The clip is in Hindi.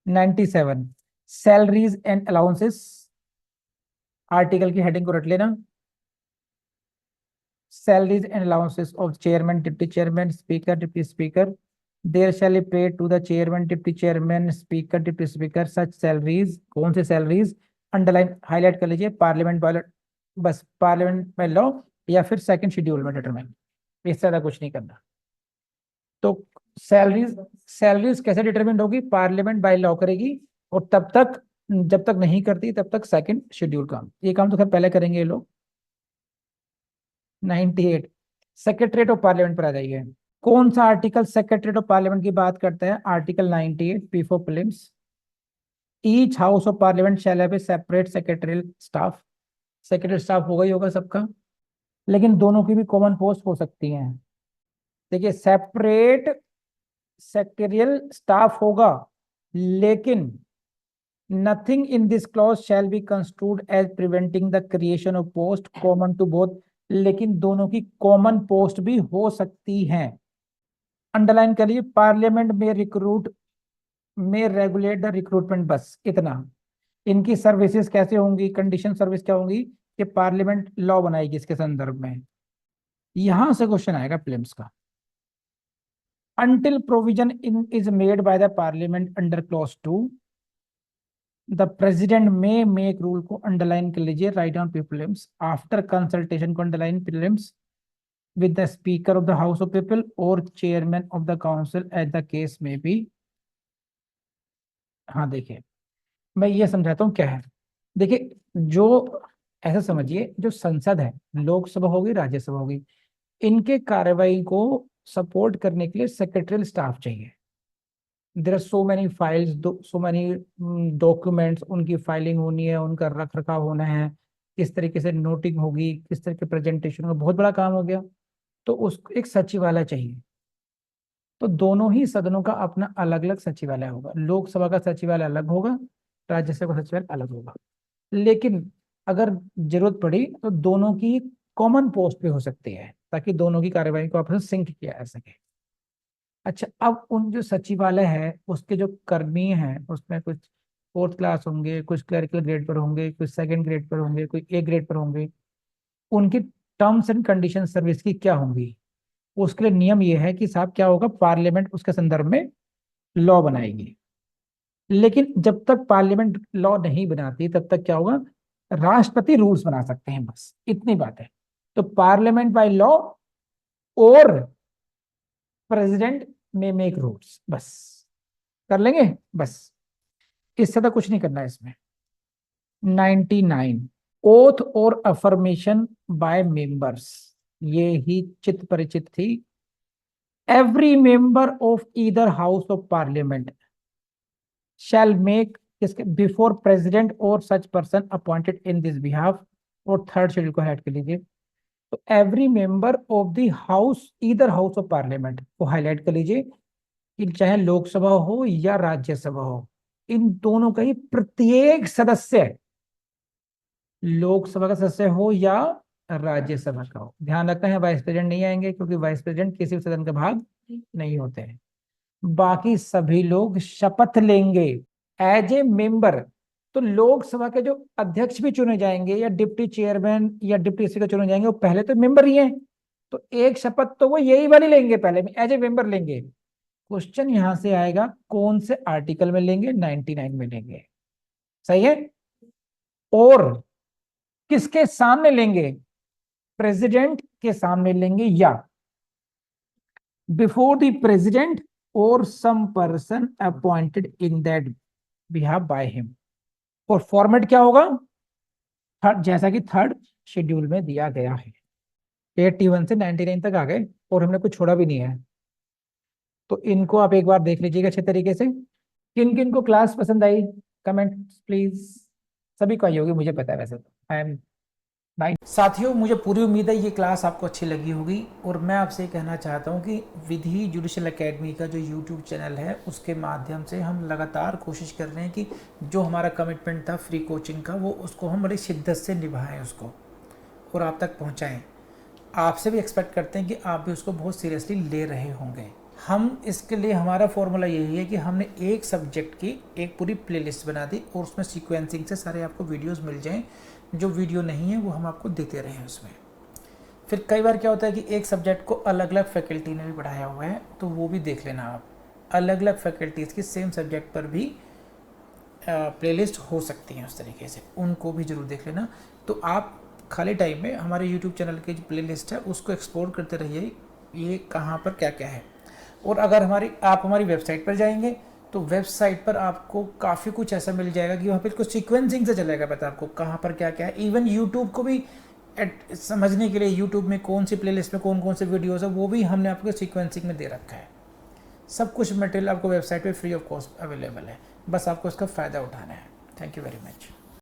97, सैलरीज एंड अलाउंसेस, आर्टिकल की हेडिंग को रट लेना। salaries and allowances of chairman, deputy chairman, speaker, deputy speaker. There shall be paid to the chairman, deputy chairman, speaker, deputy speaker such salaries. कौन से salaries? अंडरलाइन हाईलाइट कर लीजिए, पार्लियामेंट बाय, बस पार्लियामेंट बाय लॉ या फिर सेकंड शेड्यूल में डिटरमाइन, इससे ज्यादा कुछ नहीं करना। तो सैलरीज, सैलरीज कैसे डिटरमाइन होगी? पार्लियामेंट बाय लॉ करेगी, और तब तक, जब तक नहीं करती तब तक सेकंड शेड्यूल काम, ये काम तो खैर पहले करेंगे ये लोग। 98, सेक्रेटरीट ऑफ पार्लियामेंट पर आ जाइए। कौन सा आर्टिकल सेक्रेटरीट ऑफ पार्लियामेंट की बात करता है? Article 98 P for prelims. Each house of parliament shall have a separate secretarial staff. Secretary staff होगा ही होगा सबका, लेकिन दोनों की भी कॉमन पोस्ट हो सकती हैं। देखिए, सेपरेट सेक्रेटरियल स्टाफ होगा, लेकिन nothing in this clause shall be construed as preventing the creation of post common to both. लेकिन दोनों की कॉमन पोस्ट भी हो सकती हैं। अंडरलाइन करिए, पार्लियामेंट में रिक्रूट, में रेगुलेट द रिक्रूटमेंट, बस इतना। इनकी सर्विसेज कैसे होंगी, कंडीशन सर्विस क्या होंगी, कि पार्लियामेंट लॉ बनाएगी इसके संदर्भ में। यहां से क्वेश्चन आएगा प्रीलिम्स का। until provision in is made by the parliament under clause 2, the president may make rule को अंडरलाइन कर लीजिए, right on prelims, after consultation को underline prelims with the speaker of the house of people or chairman of the council as the case may be। हाँ देखिए, मैं ये समझाता हूँ क्या है। देखिए, जो ऐसा समझिए, जो संसद है, लोकसभा होगी, राज्यसभा होगी, इनके कार्रवाई को सपोर्ट करने के लिए सेक्रेटरियल स्टाफ चाहिए। There are so many files, so many documents, उनकी फाइलिंग होनी है, उनका रख रखाव होना है, किस तरीके से नोटिंग होगी, किस तरह के प्रेजेंटेशन होगा, बहुत बड़ा काम हो गया। तो उसको एक सचिवालय चाहिए। तो दोनों ही सदनों का अपना अलग अलग सचिवालय होगा, लोकसभा का सचिवालय अलग होगा, राज्यसभा का सचिवालय अलग होगा। लेकिन अगर जरूरत पड़ी तो दोनों की कॉमन पोस्ट भी हो सकती है, ताकि दोनों की कार्यवाही को आपस में सिंक किया जा सके। अच्छा, अब उन जो सचिवालय है उसके जो कर्मी हैं, उसमें कुछ फोर्थ क्लास होंगे, कुछ क्लरिकल ग्रेड पर होंगे, कुछ सेकंड ग्रेड पर होंगे, कोई ए ग्रेड पर होंगे, उनकी टर्म्स एंड कंडीशन सर्विस की क्या होंगी? उसके लिए नियम ये है कि साहब क्या होगा, पार्लियामेंट उसके संदर्भ में लॉ बनाएगी। लेकिन जब तक पार्लियामेंट लॉ नहीं बनाती तब तक क्या होगा, राष्ट्रपति रूल्स बना सकते हैं, बस इतनी बात है। तो पार्लियामेंट बाय लॉ और प्रेसिडेंट में मेक रूल्स, बस कर लेंगे, बस इससे तो कुछ नहीं करना है इसमें। 99, ओथ और अफर्मेशन बाय मेंबर्स, ये ही चित परिचित थी। Every member of either house of parliament shall make किसके बिफोर प्रेसिडेंट और such person appointed in this behalf, और थर्ड शेड्यूल को हाईलाइट कर लीजिए। तो every member of the house, either house of parliament को हाईलाइट कर लीजिए, कि चाहे लोकसभा हो या राज्यसभा हो, इन दोनों का ही प्रत्येक सदस्य, लोकसभा का सदस्य हो या राज्यसभा का हो, ध्यान रखना है वाइस प्रेसिडेंट नहीं आएंगे, क्योंकि वाइस प्रेसिडेंट किसी भी सदन का भाग नहीं होते हैं। बाकी सभी लोग शपथ लेंगे एज ए मेंबर। तो लोकसभा के जो अध्यक्ष भी चुने जाएंगे या डिप्टी चेयरमैन या डिप्टी स्पीकर चुने जाएंगे, वो पहले तो मेंबर ही हैं, तो एक शपथ तो वो यही वाली लेंगे, पहले में एज ए मेंबर लेंगे। क्वेश्चन यहां से आएगा, कौन से आर्टिकल में लेंगे? 99 में लेंगे, सही है। और किसके सामने लेंगे? प्रेसिडेंट के सामने लेंगे, या बिफोर द प्रेसिडेंट और some person appointed in that behalf by him. और फॉर्मेट क्या होगा? थर्ड, जैसा कि थर्ड शेड्यूल में दिया गया है। 81 से 99 तक आ गए, और हमने कुछ छोड़ा भी नहीं है। तो इनको आप एक बार देख लीजिएगा अच्छे तरीके से। किन किन को क्लास पसंद आई, कमेंट प्लीज। सभी को आई होगी, मुझे पता है, वैसे तो आई एम नाइट। साथियों, मुझे पूरी उम्मीद है ये क्लास आपको अच्छी लगी होगी, और मैं आपसे कहना चाहता हूँ कि विधि जुडिशल एकेडमी का जो यूट्यूब चैनल है, उसके माध्यम से हम लगातार कोशिश कर रहे हैं कि जो हमारा कमिटमेंट था फ्री कोचिंग का, वो उसको हम बड़ी शिद्दत से निभाएं उसको, और आप तक पहुँचाएँ। आपसे भी एक्सपेक्ट करते हैं कि आप भी उसको बहुत सीरियसली ले रहे होंगे। हम इसके लिए हमारा फॉर्मूला यही है कि हमने एक सब्जेक्ट की एक पूरी प्लेलिस्ट बना दी और उसमें सीक्वेंसिंग से सारे आपको वीडियोस मिल जाएं, जो वीडियो नहीं है वो हम आपको देते रहे हैं उसमें। फिर कई बार क्या होता है कि एक सब्जेक्ट को अलग अलग फैकल्टी ने भी पढ़ाया हुआ है, तो वो भी देख लेना आप। अलग अलग फैकल्टीज़ की सेम सब्जेक्ट पर भी प्लेलिस्ट हो सकती हैं उस तरीके से, उनको भी ज़रूर देख लेना। तो आप खाली टाइम में हमारे यूट्यूब चैनल की जो प्लेलिस्ट है उसको एक्सप्लोर करते रहिए, ये कहाँ पर क्या क्या है। और अगर आप हमारी वेबसाइट पर जाएंगे तो वेबसाइट पर आपको काफ़ी कुछ ऐसा मिल जाएगा कि वहाँ पे कुछ सीक्वेंसिंग से चलेगा पता आपको कहाँ पर क्या क्या है। इवन यूट्यूब को भी समझने के लिए यूट्यूब में कौन सी प्लेलिस्ट में कौन कौन से वीडियोस है वो भी हमने आपको सीक्वेंसिंग में दे रखा है। सब कुछ मटेरियल आपको वेबसाइट पे फ्री ऑफ कॉस्ट अवेलेबल है, बस आपको इसका फ़ायदा उठाना है। Thank you very much.